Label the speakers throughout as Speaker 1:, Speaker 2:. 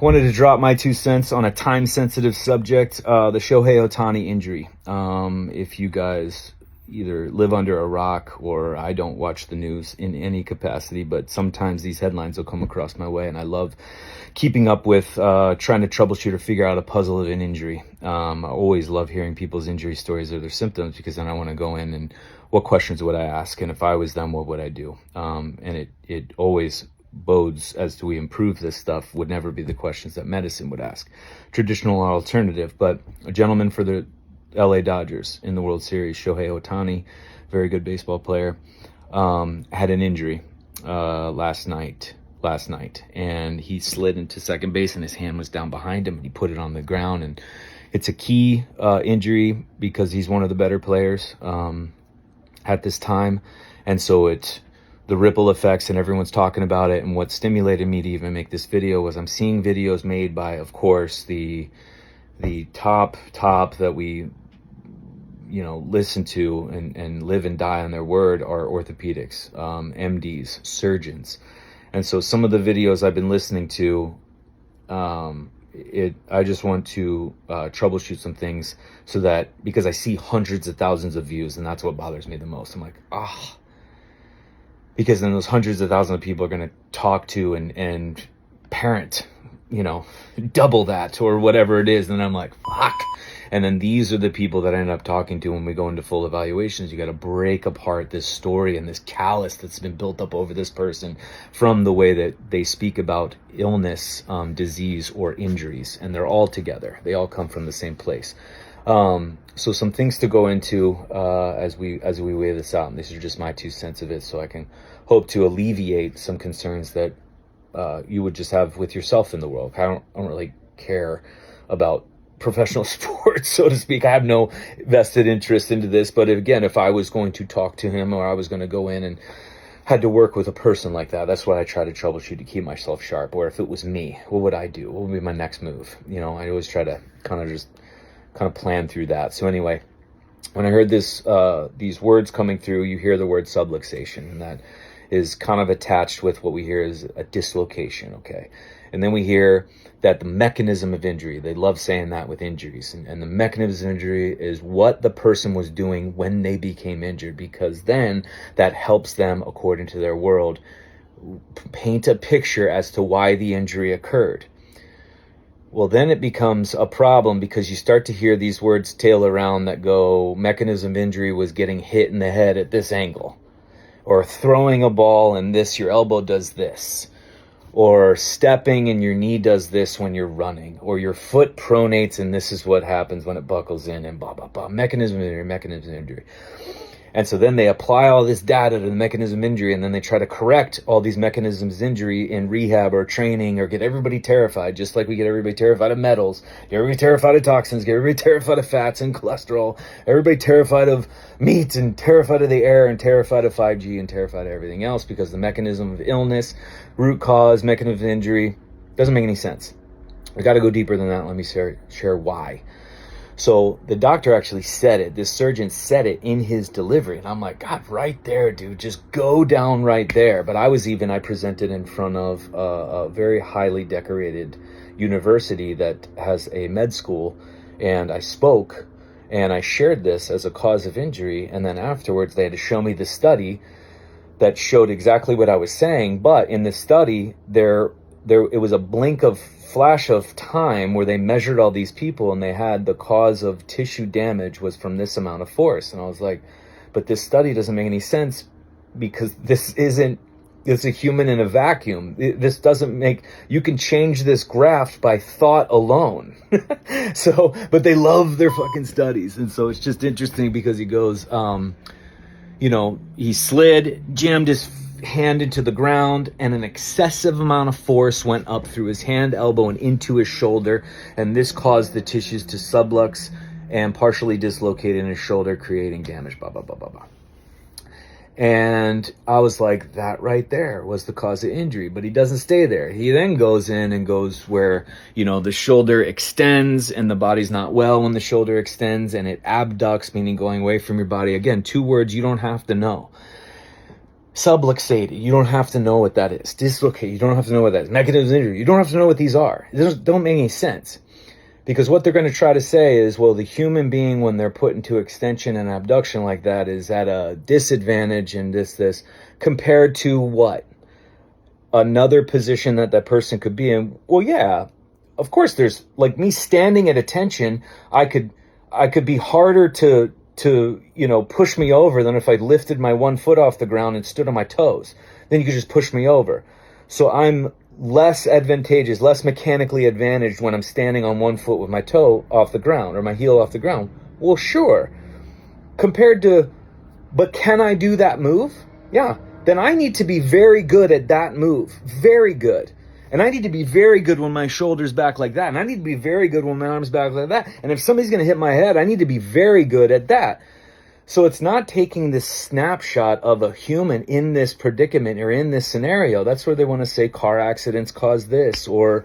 Speaker 1: Wanted to drop my 2 cents on a time-sensitive subject, the Shohei Ohtani injury. If you guys either live under a rock or I don't watch the news in any capacity, but sometimes these headlines will come across my way, and I love keeping up with trying to troubleshoot or figure out a puzzle of an injury. I always love hearing people's injury stories or their symptoms, because then I want to go in and what questions would I ask, and if I was them, what would I do? And it always bodes as to we improve this stuff would never be the questions that medicine would ask, traditional or alternative. But a gentleman for the LA Dodgers in the World Series, Shohei Ohtani, very good baseball player, had an injury last night, and he slid into second base and his hand was down behind him and he put it on the ground. And it's a key injury because he's one of the better players at this time, and so the ripple effects and everyone's talking about it. And what stimulated me to even make this video was I'm seeing videos made by, of course, the top that we listen to and live and die on their word are orthopedics, MDs, surgeons. And so some of the videos I've been listening to, I just want to troubleshoot some things, so that, because I see hundreds of thousands of views, and that's what bothers me the most. I'm like, because then those hundreds of thousands of people are going to talk to and parent, double that or whatever it is. And I'm like, fuck. And then these are the people that I end up talking to when we go into full evaluations. You got to break apart this story and this callus that's been built up over this person from the way that they speak about illness, disease, or injuries. And they're all together. They all come from the same place. So some things to go into as we weigh this out, and these are just my 2 cents of it, so I can hope to alleviate some concerns that you would just have with yourself in the world. I don't really care about professional sports, so to speak. I have no vested interest into this, but again, if I was going to talk to him, or I was going to go in and had to work with a person like that, that's what I try to troubleshoot to keep myself sharp. Or if it was me, what would I do? What would be my next move? I always try to kind of plan through that. So anyway, when I heard these words coming through, you hear the word subluxation, and that is kind of attached with what we hear is a dislocation, okay? And then we hear that the mechanism of injury, they love saying that with injuries, and the mechanism of injury is what the person was doing when they became injured, because then that helps them, according to their world, paint a picture as to why the injury occurred. Well, then it becomes a problem, because you start to hear these words tail around that go, mechanism of injury was getting hit in the head at this angle, or throwing a ball and your elbow does this, or stepping and your knee does this when you're running, or your foot pronates and this is what happens when it buckles in, and blah, blah, blah. Mechanism of injury. And so then they apply all this data to the mechanism of injury, and then they try to correct all these mechanisms of injury in rehab or training, or get everybody terrified, just like we get everybody terrified of metals, get everybody terrified of toxins, get everybody terrified of fats and cholesterol, everybody terrified of meat, and terrified of the air, and terrified of 5G, and terrified of everything else, because the mechanism of illness, root cause, mechanism of injury doesn't make any sense. We got to go deeper than that. Let me share why. So the doctor actually said it, this surgeon said it in his delivery. And I'm like, God, right there, dude, just go down right there. But I presented in front of a very highly decorated university that has a med school. And I spoke and I shared this as a cause of injury. And then afterwards, they had to show me the study that showed exactly what I was saying. But in the study, it was a flash of time where they measured all these people, and they had the cause of tissue damage was from this amount of force. And I was like, but this study doesn't make any sense, because it's a human in a vacuum. This doesn't make, you can change this graft by thought alone. But they love their fucking studies. And so it's just interesting, because he goes, he slid, jammed his hand into the ground, and an excessive amount of force went up through his hand, elbow, and into his shoulder, and this caused the tissues to sublux and partially dislocate in his shoulder, creating damage, blah, blah, blah, blah, blah. And I was like, that right there was the cause of injury. But he doesn't stay there. He then goes in and goes where, the shoulder extends, and the body's not well when the shoulder extends, and it abducts, meaning going away from your body. Again, 2 words you don't have to know. Subluxated, you don't have to know what that is. Dislocated, you don't have to know what that is. Mechanism of injury, you don't have to know what these are. It don't make any sense. Because what they're going to try to say is, well, the human being, when they're put into extension and abduction like that, is at a disadvantage and this, compared to what? Another position that person could be in. Well, yeah, of course there's, like me standing at attention, I could be harder to push me over than if I lifted my one foot off the ground and stood on my toes. Then you could just push me over. So I'm less advantageous, less mechanically advantaged when I'm standing on one foot with my toe off the ground or my heel off the ground. Well, sure. But can I do that move? Yeah. Then I need to be very good at that move. Very good. And I need to be very good when my shoulder's back like that. And I need to be very good when my arm's back like that. And if somebody's going to hit my head, I need to be very good at that. So it's not taking this snapshot of a human in this predicament or in this scenario. That's where they want to say car accidents cause this, or,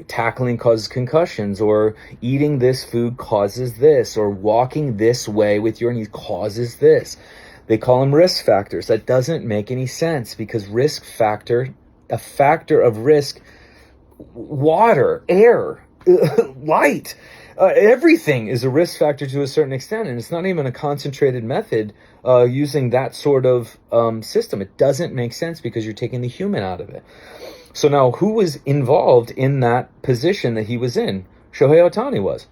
Speaker 1: tackling causes concussions, or eating this food causes this, or walking this way with your knees causes this. They call them risk factors. That doesn't make any sense, because a factor of risk, water, air, light, everything is a risk factor to a certain extent, and it's not even a concentrated method using that sort of system. It doesn't make sense because you're taking the human out of it. So now, who was involved in that position that he was in? Shohei Ohtani was.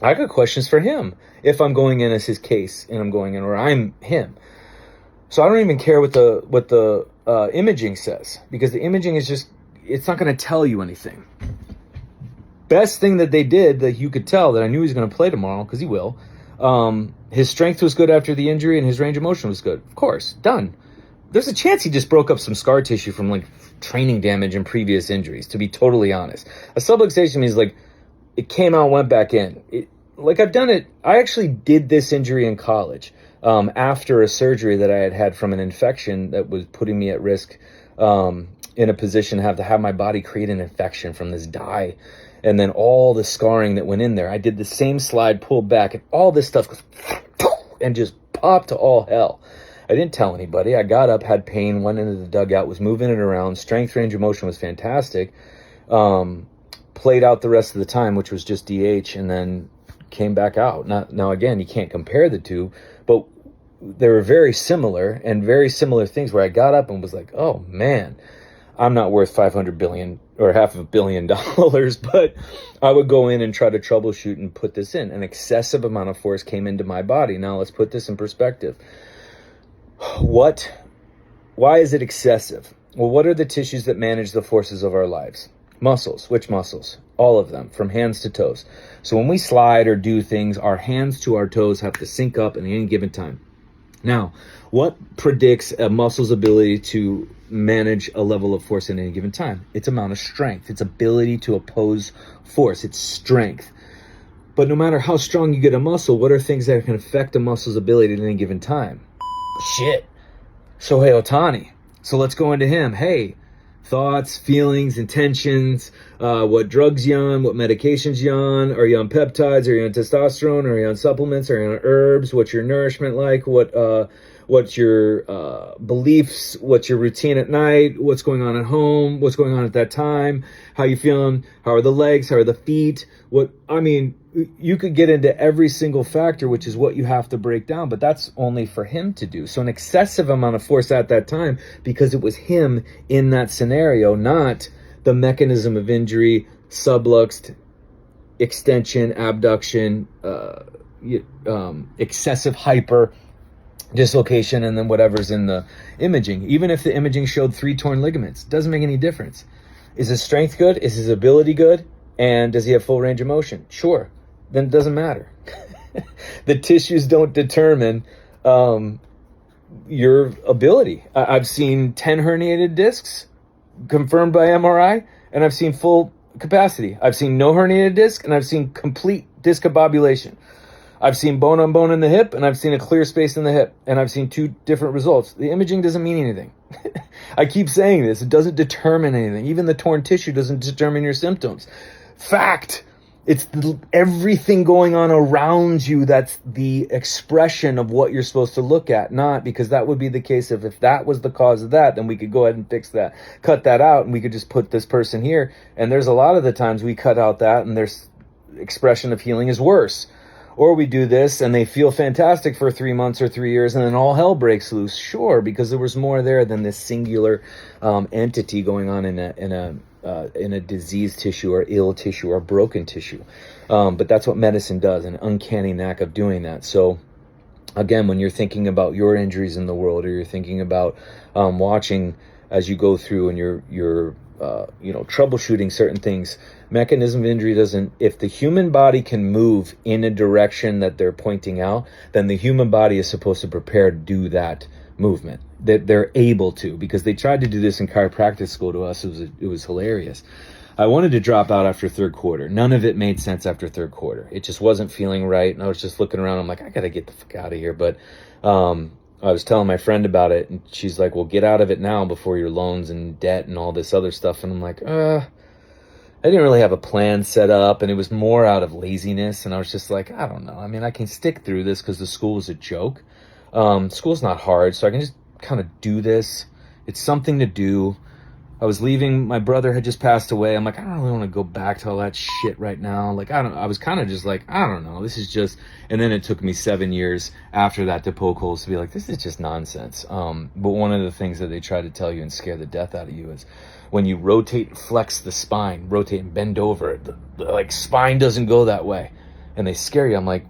Speaker 1: I got questions for him if I'm going in as his case and I'm going in, or I'm him. So I don't even care what the imaging says, because the imaging is just, it's not going to tell you anything. Best thing that they did that you could tell that I knew he was going to play tomorrow, because he will, his strength was good after the injury and his range of motion was good. Of course, done. There's a chance he just broke up some scar tissue from like training damage and previous injuries, to be totally honest. A subluxation means like it came out, went back in. I've done it. I actually did this injury in college. After a surgery that I had from an infection that was putting me at risk, in a position to have my body create an infection from this dye, and then all the scarring that went in there. I did the same slide, pulled back, and all this stuff goes and just popped to all hell. I didn't tell anybody. I got up, had pain, went into the dugout, was moving it around. Strength, range of motion was fantastic. Played out the rest of the time, which was just DH, and then came back out. Now again, you can't compare the two, but they were very similar, and very similar things where I got up and was like, oh man, I'm not worth $500 billion or $500 million, but I would go in and try to troubleshoot and put this in. An excessive amount of force came into my body. Now let's put this in perspective. Why is it excessive? Well, what are the tissues that manage the forces of our lives? Muscles. Which muscles? All of them, from hands to toes. So when we slide or do things, our hands to our toes have to sync up at any given time. Now, what predicts a muscle's ability to manage a level of force at any given time? Its amount of strength, its ability to oppose force, its strength. But no matter how strong you get a muscle, what are things that can affect a muscle's ability at any given time? Shit. Shohei Ohtani. So let's go into him. Hey, thoughts, feelings, intentions, what drugs you on, what medications you on, are you on peptides, are you on testosterone, are you on supplements, are you on herbs, what's your nourishment like, what's your beliefs, what's your routine at night, what's going on at home, what's going on at that time, how you feeling, how are the legs, how are the feet, you could get into every single factor, which is what you have to break down, but that's only for him to do. So an excessive amount of force at that time, because it was him in that scenario, not the mechanism of injury, subluxed, extension, abduction, excessive hyper, dislocation, and then whatever's in the imaging. Even if the imaging showed 3 torn ligaments, doesn't make any difference. Is his strength good? Is his ability good? And does he have full range of motion? Sure. Then it doesn't matter. The tissues don't determine your ability. I've seen 10 herniated discs confirmed by MRI, and I've seen full capacity. I've seen no herniated disc, and I've seen complete discombobulation. I've seen bone on bone in the hip, and I've seen a clear space in the hip, and I've seen 2 different results. The imaging doesn't mean anything. I keep saying this. It doesn't determine anything. Even the torn tissue doesn't determine your symptoms. Fact. It's everything going on around you that's the expression of what you're supposed to look at, not because that would be the case if that was the cause of that, then we could go ahead and fix that, cut that out, and we could just put this person here. And there's a lot of the times we cut out that and their expression of healing is worse. Or we do this and they feel fantastic for 3 months or 3 years and then all hell breaks loose. Sure, because there was more there than this singular entity going on in a diseased tissue or ill tissue or broken tissue. But that's what medicine does, an uncanny knack of doing that. So again, when you're thinking about your injuries in the world, or you're thinking about watching as you go through and you're troubleshooting certain things, mechanism of injury doesn't, if the human body can move in a direction that they're pointing out, then the human body is supposed to prepare to do that movement, that they're able to, because they tried to do this in chiropractic school to us. It was hilarious. I wanted to drop out after third quarter. None of it made sense after third quarter. It just wasn't feeling right. And I was just looking around. I'm like, I got to get the fuck out of here. But I was telling my friend about it, and she's like, well, get out of it now before your loans and debt and all this other stuff. And I'm like, I didn't really have a plan set up, and it was more out of laziness. And I was just like, I don't know. I mean, I can stick through this because the school was a joke. School's not hard, so I can just kind of do this. It's something to do. I was leaving. My brother had just passed away. I'm like, I don't really want to go back to all that shit right now. Like, I was kind of just like, I don't know. This is just, and then it took me 7 years after that to poke holes to be like, this is just nonsense. But one of the things that they try to tell you and scare the death out of you is when you rotate and flex the spine, rotate and bend over, the spine doesn't go that way. And they scare you. I'm like,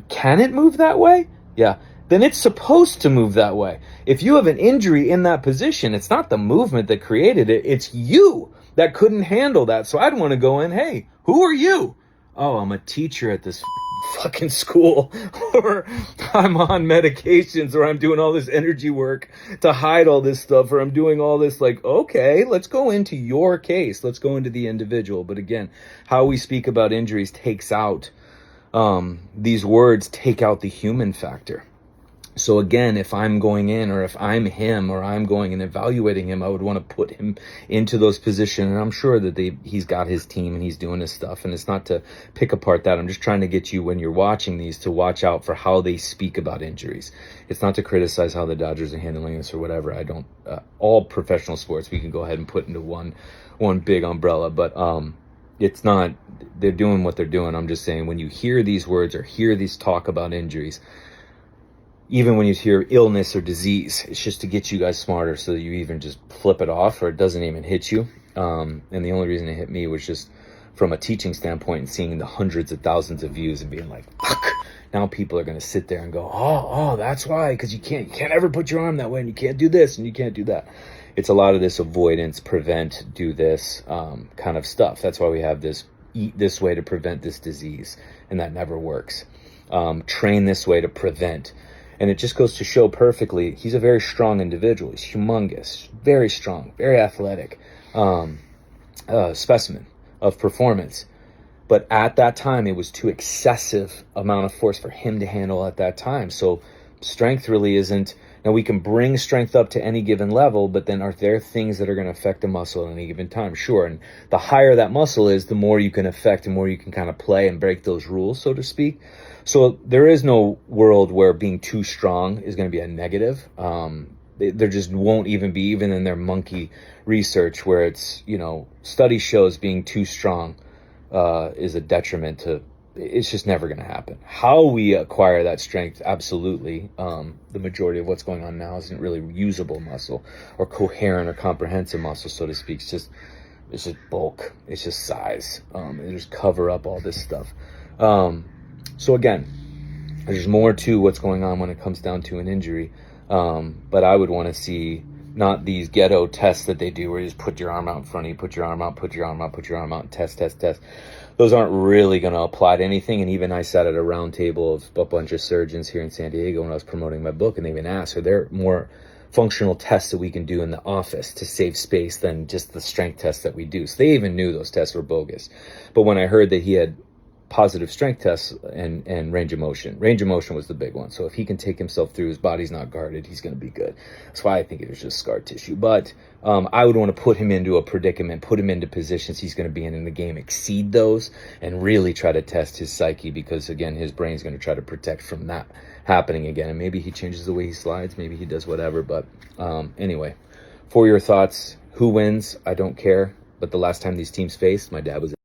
Speaker 1: can it move that way? Yeah. Then it's supposed to move that way. If you have an injury in that position, it's not the movement that created it. It's you that couldn't handle that. So I'd want to go in, hey, who are you? Oh, I'm a teacher at this fucking school, or I'm on medications, or I'm doing all this energy work to hide all this stuff, or I'm doing all this, like, okay, let's go into your case. Let's go into the individual. But again, how we speak about injuries takes out, these words take out the human factor. So again, if I'm going in, or if I'm him, or I'm going and evaluating him, I would want to put him into those positions. And I'm sure that he's got his team and he's doing his stuff. And it's not to pick apart that. I'm just trying to get you, when you're watching these, to watch out for how they speak about injuries. It's not to criticize how the Dodgers are handling this or whatever. I don't, all professional sports, we can go ahead and put into one big umbrella. But it's not, they're doing what they're doing. I'm just saying, when you hear these words or hear these talk about injuries, even when you hear illness or disease, it's just to get you guys smarter so that you even just flip it off, or it doesn't even hit you. And the only reason it hit me was just from a teaching standpoint and seeing the hundreds of thousands of views and being like, fuck, now people are going to sit there and go, oh, that's why, because you can't ever put your arm that way, and you can't do this and you can't do that. It's a lot of this avoidance, prevent, do this kind of stuff. That's why we have this eat this way to prevent this disease, and that never works. Train this way to prevent. And it just goes to show perfectly, he's a very strong individual. He's humongous, very strong, very athletic, specimen of performance. But at that time, it was too excessive amount of force for him to handle at that time. So strength really isn't, now we can bring strength up to any given level, but then are there things that are going to affect the muscle at any given time? Sure. And the higher that muscle is, the more you can affect, the more you can kind of play and break those rules, so to speak. So there is no world where being too strong is going to be a negative. There just won't even be, even in their monkey research, where it's, study shows being too strong is a detriment to, it's just never going to happen. How we acquire that strength, absolutely. The majority of what's going on now isn't really usable muscle or coherent or comprehensive muscle, so to speak. It's just bulk. It's just size. They just cover up all this stuff. So again, there's more to what's going on when it comes down to an injury. But I would want to see not these ghetto tests that they do where you just put your arm out in front of you, put your arm out, put your arm out, put your arm out, and test. Those aren't really going to apply to anything. And even I sat at a round table of a bunch of surgeons here in San Diego when I was promoting my book, and they even asked, are there more functional tests that we can do in the office to save space than just the strength tests that we do? So they even knew those tests were bogus. But when I heard that he had positive strength tests and range of motion. Range of motion was the big one. So if he can take himself through, his body's not guarded, he's going to be good. That's why I think it was just scar tissue. But I would want to put him into a predicament, put him into positions he's going to be in the game, exceed those, and really try to test his psyche, because, again, his brain's going to try to protect from that happening again. And maybe he changes the way he slides, maybe he does whatever. But anyway, for your thoughts, who wins? I don't care. But the last time these teams faced, my dad was